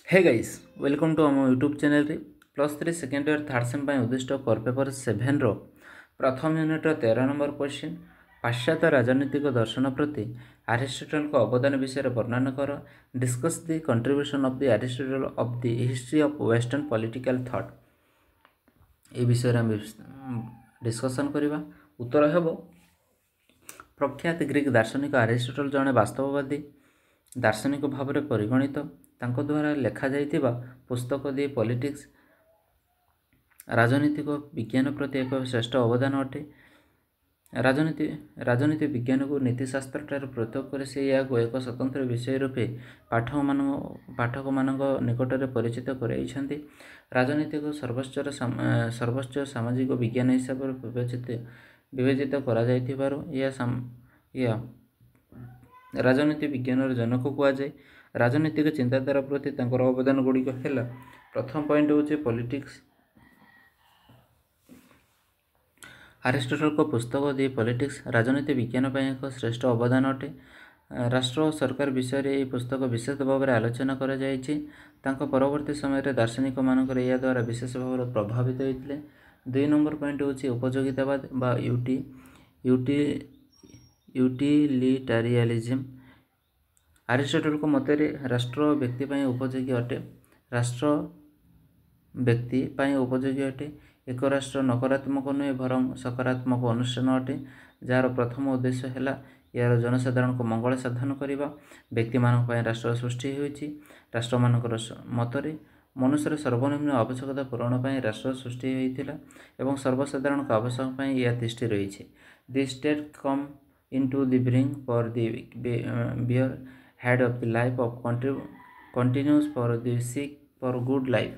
Hey guys welcome to आम YouTube channel रे +3 second year third same उद्दिष्ट core paper 7 रो प्रथम यूनिट 13 नंबर क्वेश्चन पाश्चात्य राजनीतिक दर्शन प्रति अरिस्टोटल को अवदान विषय वर्णन कर discuss the contribution of the Aristotle of the history of western political thought a विषय हम डिस्कशन करवा उत्तर हेब प्रख्यात ग्रीक दार्शनिक अरिस्टोटल जड़े वास्तववादी दार्शनिक भाव में परिगणित तांको द्वारा लेखा जाइतिबा पुस्तक दि पॉलिटिक्स राजनीतिक विज्ञान प्रति एक श्रेष्ठ अवदान अटे। राजनीति विज्ञान को नीतिशास्त्र ठार पृथक कर से या एक स्वतंत्र विषय रूपे पाठक मान निकट में परिचित कराई। राजनीति को सर्वोच्च सामाजिक विज्ञान हिसाब से विवेचित करा जाइथिबारु या राजनीति विज्ञान जनक कहुए। राजनीतिक चिंताधारा प्रति अवदान गुड़िक है। प्रथम पॉइंट हूँ पॉलिटिक्स। अरिस्टोटल को पुस्तक दि पॉलिटिक्स राजनीति विज्ञान पर एक श्रेष्ठ अवदान अटे। राष्ट्र और सरकार विषय में पुस्तक विशेष भाव में आलोचना करा जायछि। तांको परवर्ती समय दार्शनिक मानकर या द्वारा विशेष भाव में प्रभावित होते। 2 नंबर पॉइंट हूँ उपयोगितावाद बा यूटिलिटारियनिज्म। अरिस्टोटल को मते राष्ट्र व्यक्ति पर उपयोगी अटे। राष्ट्र व्यक्ति पर उपयोगी अटे। एक राष्ट्र नकारात्मक नुहे बरং सकारात्मक अनुष्ठान अटे जार प्रथम उद्देश्य है यार जनसाधारण को मंगल साधन करने। व्यक्ति मान राष्ट्र सृष्टि होती। राष्ट्र मानकर मतरे मनुष्यर सर्वनिम्न आवश्यकता पूरण पर राष्ट्र सृष्टि होता एवं सर्वसाधारण आवश्यकता यह तिष्ठि रही। The state come into the bring for the bear head of the life of continuous for the sick for good life.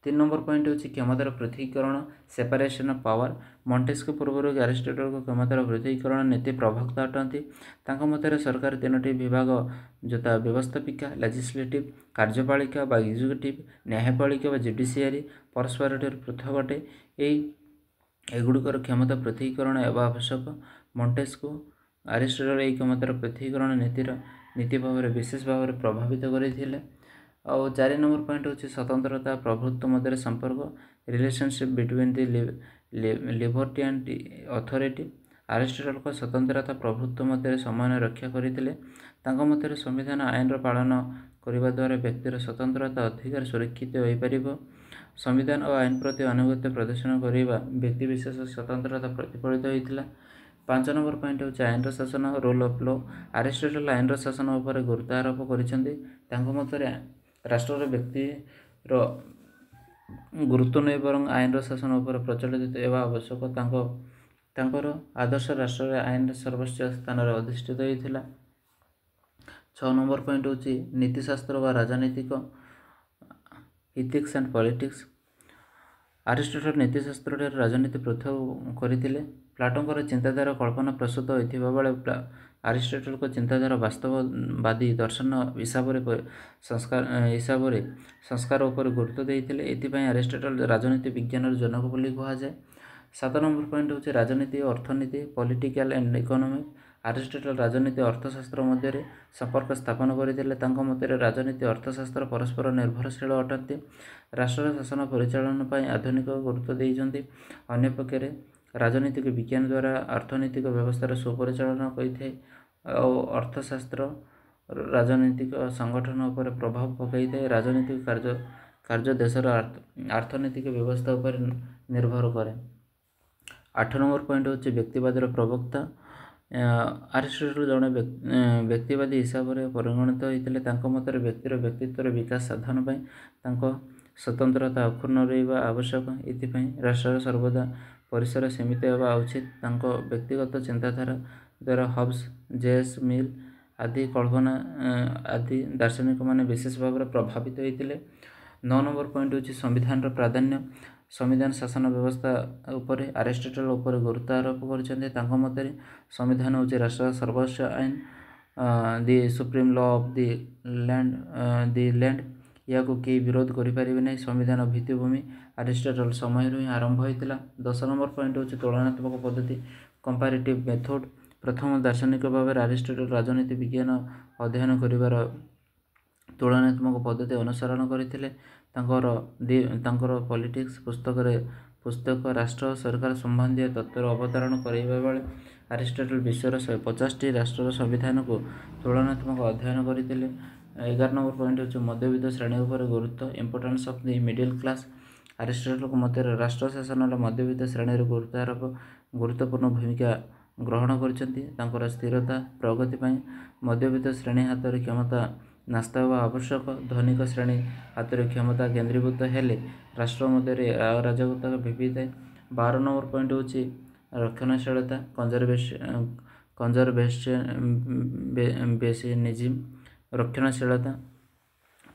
3 number point हूँ क्षमतार पृथकीकरण सेपरेशन ऑफ पावर। मॉन्टेस्क्यू पूर्व अरिस्टोटल को क्षमतार पृथकीकरण नीति प्रवक्त अटंती। मत सरकार 3टी विभाग जता व्यवस्थापिका लेजिस्लेटिव कार्यपालिका बा एग्जीक्यूटिव न्यायपालिका बा जुडिशियरी परस्पर पृथक अटे। एगुड़िकर क्षमता पृथकीकरण एवं आवश्यक। मॉन्टेस्क्यू अरिस्टोटल यह क्षमतार पृथकीकरण नीति भाव में विशेष भाव में प्रभावित करते। और 4 नंबर पॉइंट हूँ स्वतंत्रता प्रभुत्व मध्य संपर्क relationship between the liberty and authority. Aristotle को स्वतंत्रता प्रभुत्व मध्य समन्वय रक्षा करते। मत संविधान आईन पालन करने द्वारा व्यक्तिर स्वतंत्रता अधिकार सुरक्षित हो पार। संविधान और आईन प्रति अनुगत्य प्रदर्शन करने व्यक्तिशेष स्वतंत्रता प्रतिफलित होता। 5 नंबर पॉइंट हूँ आईन शासन रोल ऑफ लॉ। अरिस्टोटल आईन शासन उपर गुरुत्व आरोप कर राष्ट्र व्यक्तिर गुरुत्व नहीं बरं आईन शासन उपर प्रचलित एवं आवश्यक। आदर्श राष्ट्र आईन सर्वोच्च स्थान अधिष्ठित होता। 6 नंबर पॉइंट हूँ नीतिशास्त्र व राजनीतिक इथिक्स एंड पॉलिटिक्स। अरिस्टोटल नीतिशास्त्र राजनीति पृथक करते। प्लाटोंकर चिंताधारा कल्पना प्रस्तुत होता बेले अरिस्टोटल को चिंताधारा वास्तववादी दर्शन हिसाब से संस्कार उपर गुरुत्व देते। ये अरिस्टोटल राजनीति विज्ञान जनक बोली कहुए। 7 नंबर पॉइंट हूँ राजनीति अर्थनीति पॉलिटिकल एंड इकोनॉमिक। अरिस्टोटल राजनीति अर्थशास्त्र मध्य संपर्क स्थापन करते। मत राजनीति अर्थशास्त्र परस्पर निर्भरशील अटंती। राष्ट्र शासन परिचालन पर आधुनिक गुरुत्व देते। अन्यपक्षे राजनीतिक विज्ञान द्वारा अर्थनैतिक व्यवस्थार सुपरिचालन करते और अर्थशास्त्र राजनीतिक संगठन उपर प्रभाव पकई। राजनीतिक कार्य देशर अर्थनैतिक व्यवस्था उपर निर्भर करे। 8 नंबर पॉइंट हूँ व्यक्तिवादर प्रवक्ता। अरिस्टोटल जड़े व्यक्तिवादी हिसाब से परिगणित होते। मत व्यक्तिर व्यक्तित्व विकास साधन पर स्वतंत्रता अक्षुण्ण रहा आवश्यक। ये राष्ट्र सर्वदा परिसर सीमित होगा उचित। व्यक्तिगत चिंताधारा द्वारा हब्स जेएस मिल आदि कल्पना आदि दार्शनिक माने विशेष भाव में प्रभावित होते। 9 नंबर पॉइंट हूँ संविधान प्राधान्य। संविधान शासन व्यवस्था उपर अरिस्टोटल उपर गुरुत्व आरोप कर मत संविधान हूँ राष्ट्र सर्वोच्च आईन the supreme law of the land या कई विरोध करें। संविधान भित्तिभूमि अरिस्टोटल समय ही आरंभ होता। 10 नंबर पॉइंट हूँ तुलनात्मक पद्धति कंपैरेटिव मेथड। प्रथम दार्शनिक भाव में अरिस्टोटल राजनीति विज्ञान अध्ययन कर ତୁଳନାତ୍ମକ ପଦ୍ଧତି ଅନୁସରଣ କରିଥିଲେ। ତାଙ୍କର ପଲିଟିକ୍ସ ପୁସ୍ତକ ରାଷ୍ଟ୍ର ସରକାର ସମ୍ବନ୍ଧୀୟ ତତ୍ତ୍ୱର ଅବତାରଣ କରିବା ବେଳେ ଆରିଷ୍ଟଟଲ ବିଶ୍ୱର 150ଟି ରାଷ୍ଟ୍ରର ସମ୍ବିଧାନକୁ ତୁଳନାତ୍ମକ ଅଧ୍ୟୟନ କରିଥିଲେ। 11 ନମ୍ବର ପଏଣ୍ଟ ହେଉଛି ମଧ୍ୟବିତ୍ତ ଶ୍ରେଣୀ ଉପରେ ଗୁରୁତ୍ୱ, importance of the middle class. ଆରିଷ୍ଟଟଲଙ୍କ ମତରେ ରାଷ୍ଟ୍ର ଶାସନରେ ମଧ୍ୟବିତ୍ତ ଶ୍ରେଣୀର ଗୁରୁତ୍ୱପୂର୍ଣ୍ଣ ଭୂମିକା ଗ୍ରହଣ କରିଛନ୍ତି। ତାଙ୍କର ସ୍ଥିରତା ପ୍ରଗତି ପାଇଁ ମଧ୍ୟବିତ୍ତ ଶ୍ରେଣୀ ହାତରେ କ୍ଷମତା ନ୍ୟସ୍ତ ହେବା ଆବଶ୍ୟକ। ଧନିକ ଶ୍ରେଣୀ ହାତରେ କ୍ଷମତା କେନ୍ଦ୍ରୀଭୂତ ହେଲେ ରାଷ୍ଟ୍ର ମଧ୍ୟରେ ଅରାଜକତା ବ୍ୟାପିଥାଏ। 12 ନମ୍ବର ପଏଣ୍ଟ ହେଉଛି ରକ୍ଷଣଶୀଳତା, କଞ୍ଜରଭେସନିଜିମ୍। ରକ୍ଷଣଶୀଳତା,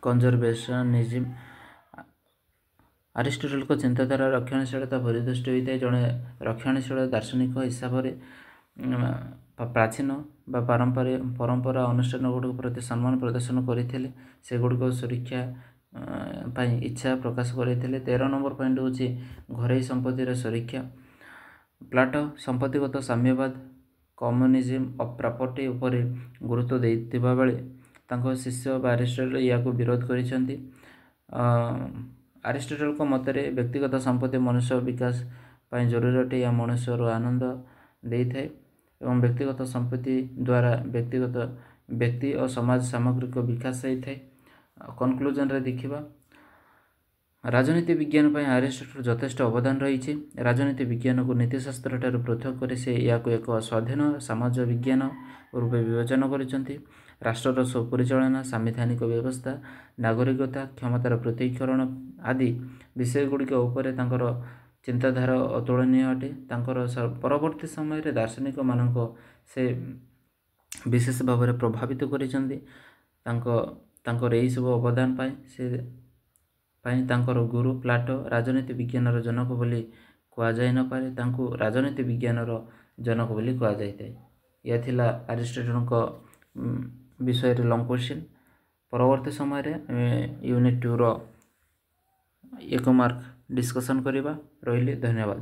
କଞ୍ଜରଭେସନିଜିମ୍। ଆରିଷ୍ଟଟଲଙ୍କ ଚିନ୍ତାଧାରା ରକ୍ଷଣଶୀଳତା ପରିଦୃଷ୍ଟ ହୋଇଥାଏ। ଜଣେ ରକ୍ଷଣଶୀଳ ଦାର୍ଶନିକ ହିସାବରେ ପ୍ରାଚୀନ ବା ପରମ୍ପରା ଅନୁଷ୍ଠାନଗୁଡ଼ିକ ପ୍ରତି ସମ୍ମାନ ପ୍ରଦର୍ଶନ କରିଥିଲେ। ସେଗୁଡ଼ିକ ସୁରକ୍ଷା ପାଇଁ ଇଚ୍ଛା ପ୍ରକାଶ କରିଥିଲେ। 13 ନମ୍ବର ପଏଣ୍ଟ ହେଉଛି ଘରୋଇ ସମ୍ପତ୍ତିର ସୁରକ୍ଷା। ପ୍ଲାଟୋ ସମ୍ପତ୍ତିଗତ ସାମ୍ୟବାଦ, କମ୍ୟୁନିଜିମ୍ ଅଫ୍ ପ୍ରପର୍ଟି ଉପରେ ଗୁରୁତ୍ୱ ଦେଇଥିବା ବେଳେ ତାଙ୍କ ଶିଷ୍ୟ ବା ଆରିଷ୍ଟଟଲ ଏହାକୁ ବିରୋଧ କରିଛନ୍ତି। ଆରିଷ୍ଟଟଲଙ୍କ ମତରେ ବ୍ୟକ୍ତିଗତ ସମ୍ପତ୍ତି ମନୁଷ୍ୟ ବିକାଶ ପାଇଁ ଜରୁରୀ ଅଟେ। ଏହା ମନୁଷ୍ୟର ଆନନ୍ଦ ଦେଇଥାଏ ଏବଂ ବ୍ୟକ୍ତିଗତ ସମ୍ପତ୍ତି ଦ୍ୱାରା ବ୍ୟକ୍ତି ଓ ସମାଜ ସାମଗ୍ରିକ ବିକାଶ ହୋଇଥାଏ। କନକ୍ଲୁଜନରେ ଦେଖିବା, ରାଜନୀତି ବିଜ୍ଞାନ ପାଇଁ ଆରିଷ୍ଟଟଲ ଯଥେଷ୍ଟ ଅବଦାନ ରହିଛି। ରାଜନୀତି ବିଜ୍ଞାନକୁ ନୀତିଶାସ୍ତ୍ରଠାରୁ ପୃଥକ କରି ସେ ଏହାକୁ ଏକ ସ୍ୱାଧୀନ ସମାଜ ବିଜ୍ଞାନ ରୂପେ ବିବେଚନା କରିଛନ୍ତି। ରାଷ୍ଟ୍ରର ସୁପରିଚାଳନା, ସାମ୍ବିଧାନିକ ବ୍ୟବସ୍ଥା, ନାଗରିକତା, କ୍ଷମତାର ପୃଥକୀକରଣ ଆଦି ବିଷୟଗୁଡ଼ିକ ଉପରେ ତାଙ୍କର ଚିନ୍ତାଧାରା ଅତୁଳନୀୟ ଅଟେ। ତାଙ୍କର ପରବର୍ତ୍ତୀ ସମୟରେ ଦାର୍ଶନିକମାନଙ୍କ ସେ ବିଶେଷ ଭାବରେ ପ୍ରଭାବିତ କରିଛନ୍ତି। ତାଙ୍କର ଏହିସବୁ ଅବଦାନ ପାଇଁ ତାଙ୍କର ଗୁରୁ ପ୍ଲାଟୋ ରାଜନୀତି ବିଜ୍ଞାନର ଜନକ ବୋଲି କୁହାଯାଇ ନପାରେ, ତାଙ୍କୁ ରାଜନୀତି ବିଜ୍ଞାନର ଜନକ ବୋଲି କୁହାଯାଇଥାଏ। ଏହା ଥିଲା ଆରିଷ୍ଟଟଲଙ୍କ ବିଷୟରେ ଲଙ୍ଗ କ୍ୱେଶ୍ଚିନ୍। ପରବର୍ତ୍ତୀ ସମୟରେ ଆମେ ୟୁନିଟ୍ 2ର 1 ମାର୍କ ଡିସ୍କସନ୍ କରିବା। ରହିଲି, ଧନ୍ୟବାଦ।